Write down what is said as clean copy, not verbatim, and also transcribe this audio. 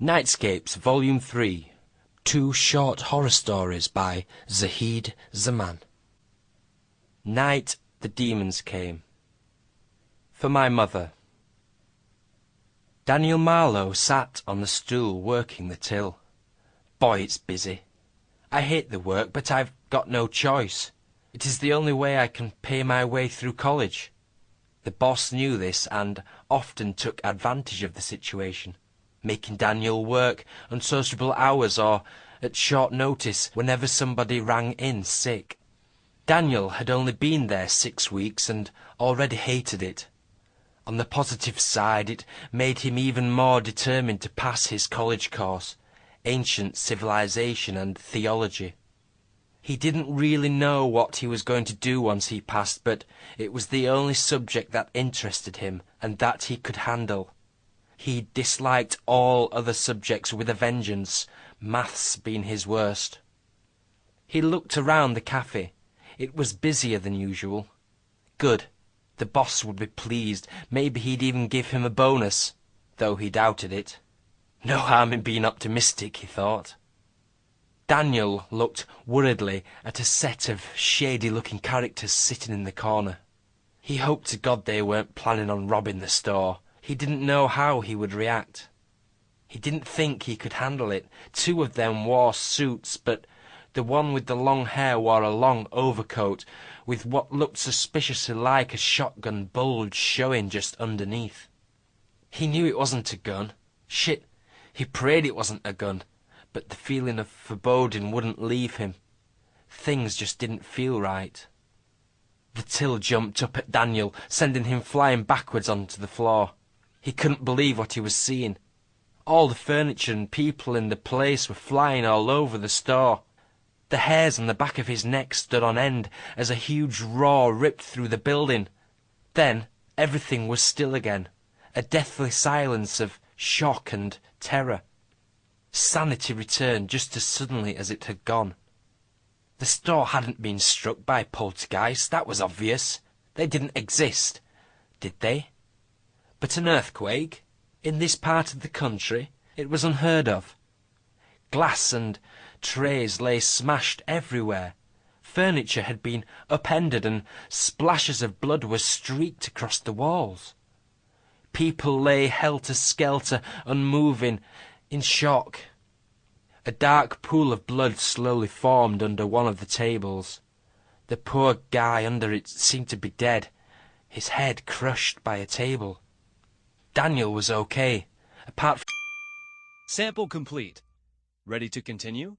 Nightscapes, Volume 3. 2 short horror stories by Zahid Zaman. Night the demons came. For my mother. Daniel Marlowe sat on the stool working the till. Boy, it's busy. I hate the work, but I've got no choice. It is the only way I can pay my way through college. The boss knew this and often took advantage of the situation, making Daniel work unsociable hours or at short notice whenever somebody rang in sick. Daniel had only been there 6 weeks and already hated it. On the positive side, it made him even more determined to pass his college course, Ancient Civilization and Theology. He didn't really know what he was going to do once he passed, but it was the only subject that interested him and that he could handle. He disliked all other subjects with a vengeance, maths being his worst. He looked around the cafe. It was busier than usual. Good. The boss would be pleased. Maybe he'd even give him a bonus, though he doubted it. No harm in being optimistic, he thought. Daniel looked worriedly at a set of shady-looking characters sitting in the corner. He hoped to God they weren't planning on robbing the store. He didn't know how he would react. He didn't think he could handle it. 2 of them wore suits, but the one with the long hair wore a long overcoat with what looked suspiciously like a shotgun bulge showing just underneath. He knew it wasn't a gun. Shit, he prayed it wasn't a gun, but the feeling of foreboding wouldn't leave him. Things just didn't feel right. The till jumped up at Daniel, sending him flying backwards onto the floor. He couldn't believe what he was seeing. All the furniture and people in the place were flying all over the store. The hairs on the back of his neck stood on end as a huge roar ripped through the building. Then everything was still again, a deathly silence of shock and terror. Sanity returned just as suddenly as it had gone. The store hadn't been struck by poltergeists, that was obvious. They didn't exist, did they? But an earthquake? In this part of the country? It was unheard of. Glass and trays lay smashed everywhere. Furniture had been upended and splashes of blood were streaked across the walls. People lay helter-skelter, unmoving, in shock. A dark pool of blood slowly formed under one of the tables. The poor guy under it seemed to be dead, his head crushed by a table. Daniel was okay, apart from... Sample complete. Ready to continue?